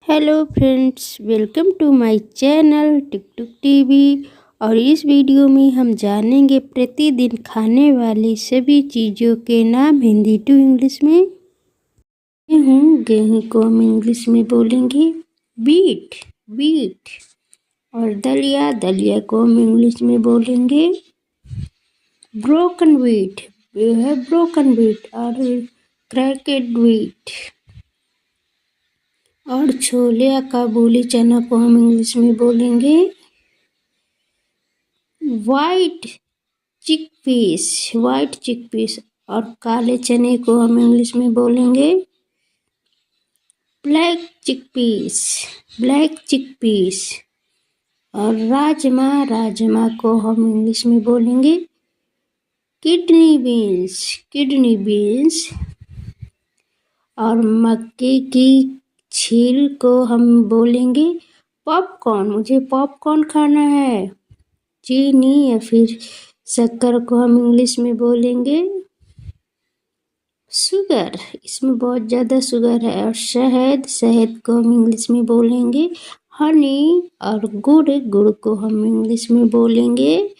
Hello friends, welcome to my channel tik tuk TV. और इस video में हम जानेंगे प्रतिदिन खाने वाली सभी चीज़ों के नाम हिंदी टू इंग्लिश में। गेहूँ को हम इंग्लिश में बोलेंगे बीट बीट। और दलिया दलिया को हम इंग्लिश में बोलेंगे ब्रोकन व्हीट, ये है ब्रोकन व्हीट। और क्रैकेड व्हीट। और छोले या काबुली चना को हम इंग्लिश में बोलेंगे वाइट चिकपीस, वाइट चिकपीस। और काले चने को हम इंग्लिश में बोलेंगे ब्लैक चिकपीस, ब्लैक चिकपीस। और राजमा राजमा को हम इंग्लिश में बोलेंगे किडनी बीन्स, किडनी बीन्स। और मक्के की छील को हम बोलेंगे पॉपकॉर्न, मुझे पॉपकॉर्न खाना है। चीनी या फिर शक्कर को हम इंग्लिश में बोलेंगे शुगर, इसमें बहुत ज़्यादा शुगर है। और शहद, शहद को हम इंग्लिश में बोलेंगे हनी। और गुड़, गुड़ को हम इंग्लिश में बोलेंगे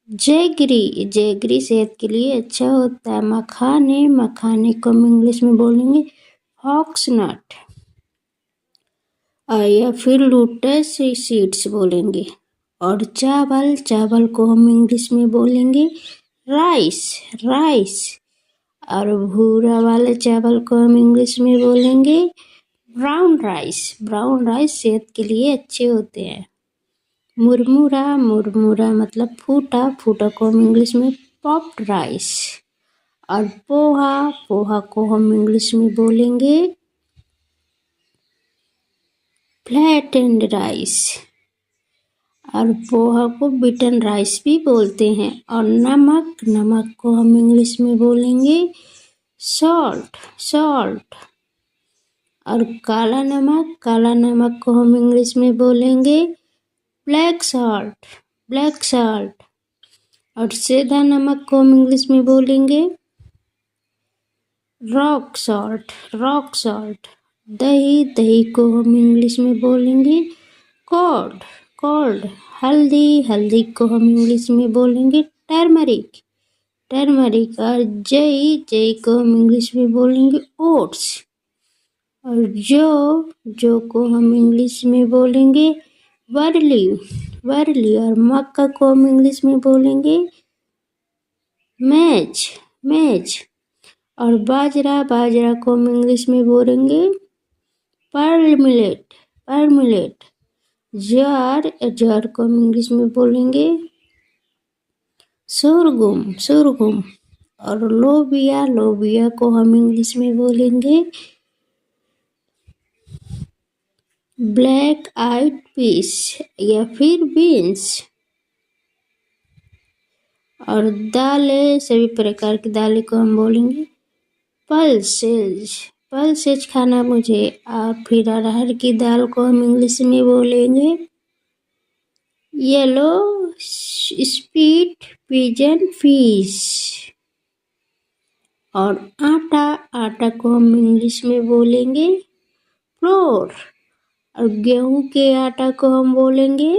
जैगरी, जैगरी सेहत के लिए अच्छा होता है। मखाने, मखाने को हम इंग्लिश में बोलेंगे फॉक्सनट। या फिर लोटस सीड्स बोलेंगे। और चावल, चावल को हम इंग्लिश में बोलेंगे राइस, राइस। और भूरा वाले चावल को हम इंग्लिश में बोलेंगे ब्राउन राइस, ब्राउन राइस सेहत के लिए अच्छे होते हैं। मुरमुरा, मुरमुरा मतलब फूटा, फूटा को हम इंग्लिश में पॉप्ड राइस। और पोहा, पोहा को हम इंग्लिश में बोलेंगे फ्लैटेंड राइस। और पोहा को बीटन राइस भी बोलते हैं। और नमक, नमक को हम इंग्लिश में बोलेंगे सॉल्ट, सॉल्ट। और काला नमक, काला नमक को हम इंग्लिश में बोलेंगे ब्लैक सॉल्ट, ब्लैक सॉल्ट। और सेंधा नमक को हम इंग्लिश में बोलेंगे रॉक सॉल्ट, रॉक सॉल्ट। दही, दही को हम इंग्लिश में बोलेंगे कर्ड, कर्ड। हल्दी, हल्दी को हम इंग्लिश में बोलेंगे टर्मरिक, टर्मरिक। और जई, जई को हम इंग्लिश में बोलेंगे ओट्स। और जो को हम इंग्लिश में बोलेंगे बरली, बरली। और मक्का को हम इंग्लिश में बोलेंगे मैज, मैज। और बाजरा, बाजरा को हम इंग्लिश में बोलेंगे पर्ल मिलेट, पर्ल मिलेट। ज्वार, ज्वार को हम इंग्लिश में बोलेंगे सोरगुम, सोरगुम। और लोबिया, लोबिया को हम इंग्लिश में बोलेंगे ब्लैक आइड पीस या फिर बीन्स। और दालें, सभी प्रकार की दालें को हम बोलेंगे पल्सेज, पल्सेज खाना मुझे। और फिर अरहर की दाल को हम इंग्लिश में बोलेंगे येलो स्पीट पिजन फिश। और आटा, आटा को हम इंग्लिश में बोलेंगे फ्लोर। और गेहूं के आटा को हम बोलेंगे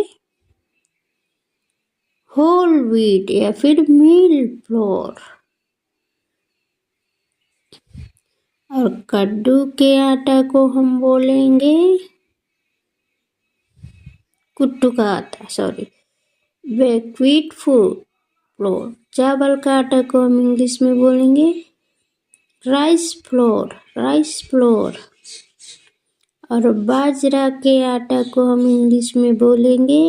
होल व्हीट या फिर मिल फ्लोर। और कद्दू के आटा को हम बोलेंगे कुट्टू का आटा, सॉरी, बकव्हीट फ्लोर। चावल का आटा को हम इंग्लिश में बोलेंगे राइस फ्लोर, राइस फ्लोर। और बाजरा के आटा को हम इंग्लिश में बोलेंगे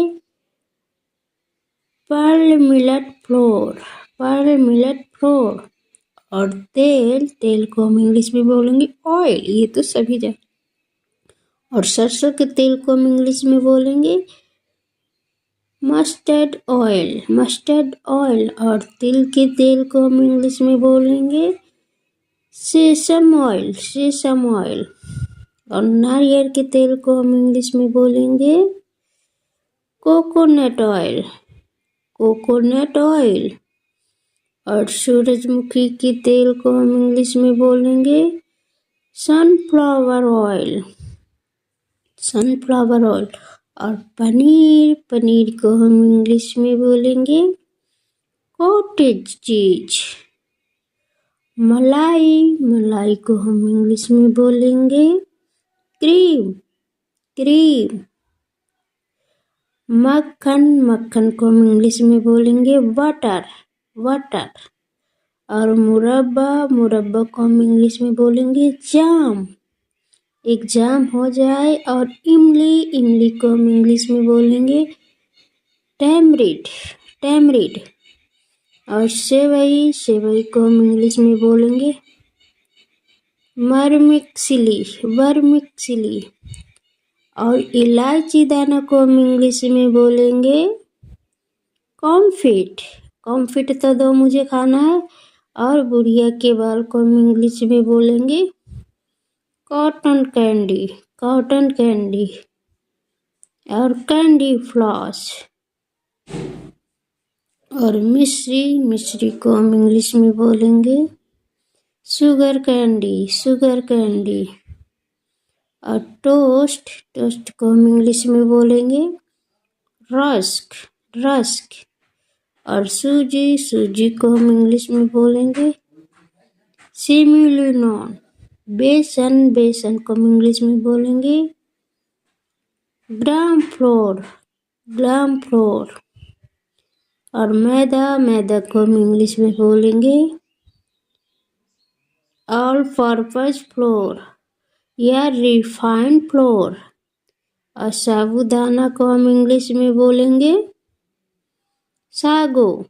pearl millet floor, pearl millet floor. और तेल, तेल को हम इंग्लिश में बोलेंगे ऑयल, ये तो सभी जगह। और सरसों के तेल को हम इंग्लिश में बोलेंगे मस्टर्ड ऑयल, मस्टर्ड ऑयल। और तिल के तेल को हम इंग्लिश में बोलेंगे सेसम ऑयल, सेसम ऑयल। और नारियल के तेल को हम इंग्लिश में बोलेंगे कोकोनट ऑयल, कोकोनट ऑयल। और सूरजमुखी के तेल को हम इंग्लिश में बोलेंगे सनफ्लावर ऑयल। Sunflower oil. और पनीर को हम इंग्लिश में बोलेंगे कॉटेज चीज। मलाई को हम इंग्लिश में बोलेंगे क्रीम। मक्खन को हम इंग्लिश में बोलेंगे बटर। और मुरब्बा को हम इंग्लिश में बोलेंगे जाम। एक जाम हो जाए। और इमली को हम इंग्लिश में बोलेंगे टैमरिड। और सेवई को हम इंग्लिश में बोलेंगे वर्मिक्सिली। और इलायची दाना को हम इंग्लिश में बोलेंगे कॉम्फिट तो दो मुझे खाना है। और बुढ़िया के बाल को हम इंग्लिश में बोलेंगे कॉटन कैंडी। और कैंडी फ्लॉस। और मिश्री को हम इंग्लिश में बोलेंगे शुगर कैंडी। और टोस्ट को हम इंग्लिश में बोलेंगे रस्क। और सूजी को हम इंग्लिश में बोलेंगे सेमिलूनॉन। बेसन को हम इंग्लिश में बोलेंगे ग्राम फ्लोर। और मैदा को हम इंग्लिश में बोलेंगे ऑल पर्पस फ्लोर या रिफाइंड फ्लोर। और साबूदाना को हम इंग्लिश में बोलेंगे सागो।